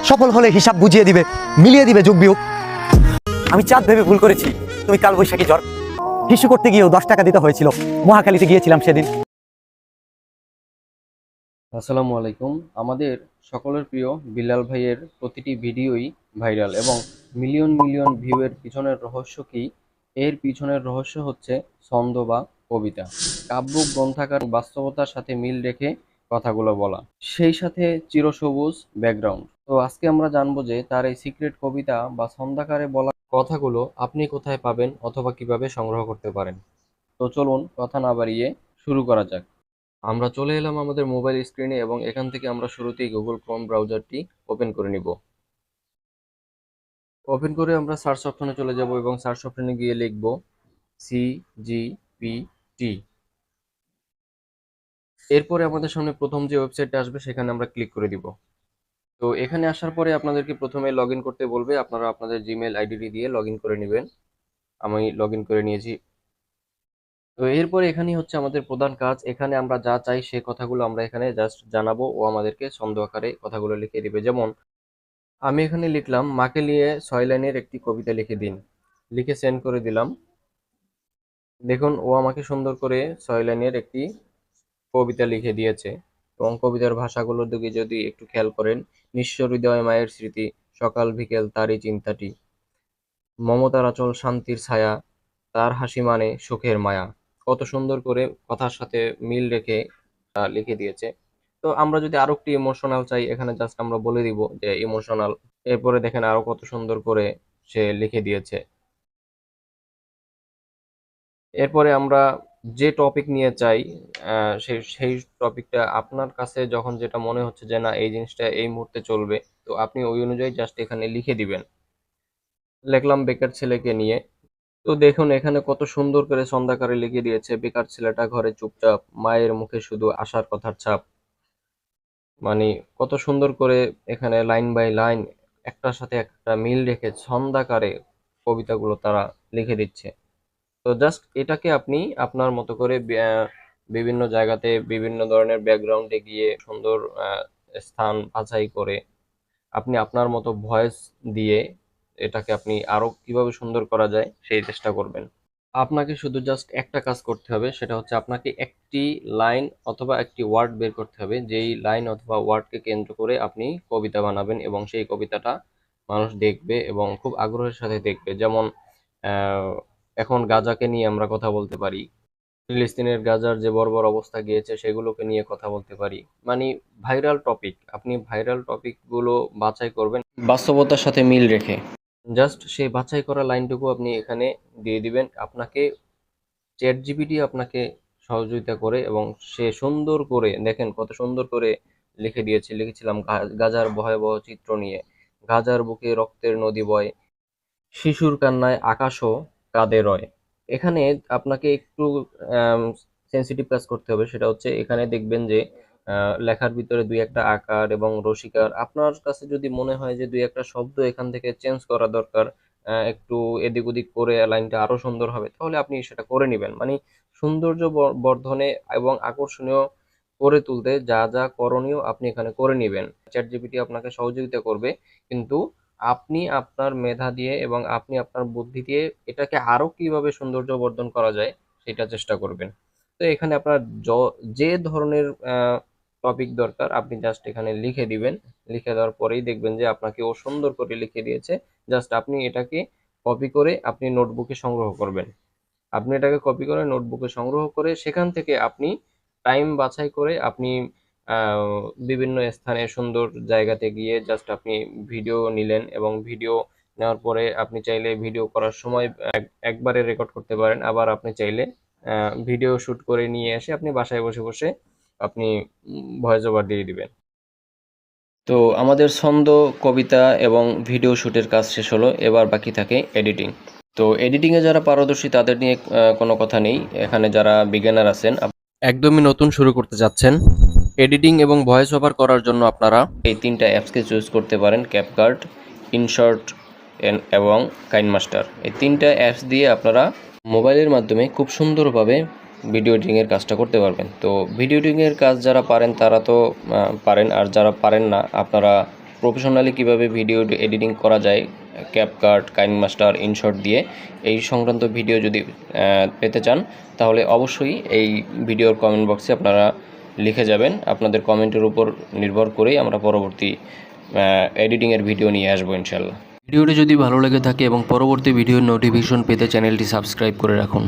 সফল হলে হিসাব বুঝিয়ে দিবে, মিলিয়ে দিবে যুগ বিয়োগ। আমি চাঁদ ভেবে ভুল করেছি, তুমি কাল বৈশাখী ঝড়। হিসু করতে গিয়েও 10 টাকা দিতে হয়েছিল, মহাখালীতে গিয়েছিলাম সেদিন। আসসালামু আলাইকুম। আমাদের সকলের প্রিয় বিল্লাল ভাইয়ের প্রতিটি ভিডিওই ভাইরাল এবং মিলিয়ন মিলিয়ন ভিউয়ের পিছনের রহস্য কি? এর পিছনের রহস্য হচ্ছে ছন্দ বা কবিতা, কাব্য গ্রন্থাকার বাস্তবতার সাথে মিল রেখে কথাগুলো বলা, সেই সাথে চিরসবুজ ব্যাকগ্রাউন্ড। তো আজকে আমরা জানবো যে তার এই সিক্রেট কবিতা বা ছন্দাকারে বলা কথাগুলো আপনি কোথায় পাবেন অথবা কিভাবে সংগ্রহ করতে পারেন। তো চলুন কথা না বাড়িয়ে শুরু করা যাক। আমরা চলে এলাম আমাদের মোবাইল স্ক্রিনে এবং এখান থেকে আমরা শুরুতেই গুগল ক্রোম ব্রাউজারটি ওপেন করে নিব। ওপেন করে আমরা সার্চ অপশনে চলে যাব এবং সার্চ অপশনে গিয়ে লিখব CGPT। এরপরে আমাদের সামনে প্রথম যে ওয়েবসাইটটা আসবে সেখানে আমরা ক্লিক করে দিব। তো এখানে আসার পরে আপনাদেরকে প্রথমে লগ ইন করতে বলবে, আপনারা আপনাদের জিমেল আইডি দিয়ে লগ ইন করে নেবেন। আমি লগ ইন করে নিয়েছি। তো এরপরে এখানেই হচ্ছে আমাদের প্রধান কাজ। এখানে আমরা যা চাই সে কথাগুলো আমরা এখানে জাস্ট জানাবো, ও আমাদেরকে ছন্দ আকারে কথাগুলো লিখে দিবে। যেমন আমি এখানে লিখলাম, মাকে নিয়ে 6 লাইনের একটি কবিতা লিখে দিন, লিখে সেন্ড করে দিলাম। দেখুন ও আমাকে সুন্দর করে 6 লাইনের একটি কবিতা লিখে দিয়েছে এবং কবিতার ভাষাগুলোর দিকে যদি একটু খেয়াল করেন, নিঃস্ব হৃদয় মায়ের স্মৃতি, সকাল বিকেল তারই চিন্তাটি, মমতার আঁচল শান্তির ছায়া, তার হাসি মানে সুখের মায়া। কত সুন্দর করে কথার সাথে মিল রেখে লিখে দিয়েছে। তো আমরা যদি আরো একটু ইমোশনাল চাই, এখানে জাস্ট আমরা বলে দিব যে ইমোশনাল। এরপরে দেখেন আরো কত সুন্দর করে সে লিখে দিয়েছে। এরপরে আমরা যে টপিক নিয়ে চাই, সেই সেই টপিকটা আপনার কাছে যখন যেটা মনে হচ্ছে যে না এই জিনিসটা এই মুহূর্তে চলবে, তো আপনি ওই অনুযায়ী জাস্ট এখানে লিখে দিবেন। লিখলাম বেকার ছেলেকে নিয়ে। তো দেখুন এখানে কত সুন্দর করে ছন্দাকারে লিখে দিয়েছে, বেকার ছেলেটা ঘরে চুপচাপ, মায়ের মুখে শুধু আশার কথার ছাপ। মানে কত সুন্দর করে এখানে লাইন বাই লাইন একটার সাথে একটা মিল রেখে ছন্দাকারে কবিতাগুলো তারা লিখে দিচ্ছে। তো জাস্ট এটাকে আপনি আপনার মতো করে বিভিন্ন জায়গাতে বিভিন্ন ধরনের ব্যাকগ্রাউন্ডে গিয়ে সুন্দর স্থান বাছাই করে আপনি আপনার মতো ভয়েস দিয়ে এটাকে আপনি আরো কিভাবে সুন্দর করা যায় সেই চেষ্টা করবেন। আপনাকে শুধু জাস্ট একটা কাজ করতে হবে, সেটা হচ্ছে আপনাকে একটি লাইন অথবা একটি ওয়ার্ড বের করতে হবে, যেই লাইন অথবা ওয়ার্ডকে কেন্দ্র করে আপনি কবিতা বানাবেন এবং সেই কবিতাটা মানুষ দেখবে এবং খুব আগ্রহের সাথে দেখবে। যেমন আহ, এখন গাজাকে নিয়ে আমরা কথা বলতে পারি, ফিলিস্তিনের গাজার যে বর্বর অবস্থা গিয়েছে সেগুলোকে নিয়ে কথা বলতে পারি। মানে ভাইরাল টপিক, আপনি ভাইরাল টপিকগুলো বাছাই করবেন বাস্তবতার সাথে মিল রেখে। জাস্ট সেই বাছাই করা লাইনটুকু আপনি এখানে দিয়ে দিবেন। আপনাকে চ্যাট জিপিটি আপনাকে সহযোগিতা করে এবং সে সুন্দর করে দেখেন কত সুন্দর করে লিখে দিয়েছে। লিখেছিলাম গাজার ভয়াবহ চিত্র নিয়ে, গাজার বুকে রক্তের নদী বয়, শিশুর কান্নায় আকাশও কাঁদে রয়। এখানে আপনাকে একটু সেন্সিটিভ কাজ করতে হবে, সেটা হচ্ছে এখানে দেখবেন যে লেখার ভিতরে দুই একটা আকার এবং রসিকার, আপনার কাছে যদি মনে হয় যে দুই একটা শব্দ এখান থেকে চেঞ্জ করা দরকার, একটু এদিক ওদিক করে লাইনটা আরো সুন্দর হবে, তাহলে আপনি সেটা করে নেবেন। মানে সৌন্দর্য বর্ধনে এবং আকর্ষণীয় করে তুলতে যা যা করণীয় আপনি এখানে করে নেবেন। চ্যাট জিপিটি আপনাকে সহযোগিতা করবে, কিন্তু আপনি আপনার মেধা দিয়ে এবং আপনি আপনার বুদ্ধি দিয়ে এটাকে আরো কিভাবে সৌন্দর্য বর্ধন করা যায় সেটা চেষ্টা করবেন। তো এখানে আপনার যে ধরনের টপিক দরকার আপনি জাস্ট এখানে লিখে দিবেন। লিখে দেওয়ার পরেই দেখবেন যে আপনাকে ও সুন্দর করে লিখে দিয়েছে। জাস্ট আপনি এটাকে কপি করে আপনি নোটবুকে সংগ্রহ করবেন। আপনি এটাকে কপি করে নোটবুকে সংগ্রহ করে সেখান থেকে আপনি টাইম বাছাই করে আপনি বিভিন্ন স্থানে সুন্দর জায়গাতে গিয়ে জাস্ট আপনি ভিডিও নিলেন এবং ভিডিও নেওয়ার পরে আপনি চাইলে ভিডিও করার সময় একবারে রেকর্ড করতে পারেন, আবার আপনি চাইলে ভিডিও শুট করে নিয়ে এসে আপনি বাসায় বসে বসে আপনি ভয়েস ওভার দিয়ে দিবেন। তো আমাদের ছন্দ, কবিতা এবং ভিডিও শুটের কাজ শেষ হলো, এবার বাকি থাকে এডিটিং। তো এডিটিংয়ে যারা পারদর্শী তাদের নিয়ে কোনো কথা নেই। এখানে যারা বিগিনার আছেন, একদমই নতুন শুরু করতে যাচ্ছেন, এডিটিং এবং ভয়েস ওভার করার জন্য আপনারা এই তিনটা অ্যাপসকে চুজ করতে পারেন: ক্যাপকাট, ইনশর্ট এবং কাইনমাস্টার। এই তিনটা অ্যাপস দিয়ে আপনারা মোবাইলের মাধ্যমে খুব সুন্দরভাবে ভিডিও এডিটিংয়ের কাজটা করতে পারবেন। তো ভিডিও এডিটিংয়ের কাজ যারা পারেন তারা তো পারেন, আর যারা পারেন না আপনারা প্রফেশনালি কিভাবে ভিডিও এডিটিং করা যায় ক্যাপকাট, কাইনমাস্টার, ইনশট দিয়ে এই সংক্রান্ত ভিডিও যদি পেতে চান তাহলে অবশ্যই এই ভিডিওর কমেন্ট বক্সে আপনারা লিখে যাবেন। আপনাদের কমেন্টের উপর নির্ভর করেই আমরা পরবর্তী এডিটিংয়ের ভিডিও নিয়ে আসবো ইনশাল্লাহ। ভিডিওটি যদি ভালো লেগে থাকে এবং পরবর্তী ভিডিওর নোটিফিকেশন পেতে চ্যানেলটি সাবস্ক্রাইব করে রাখুন।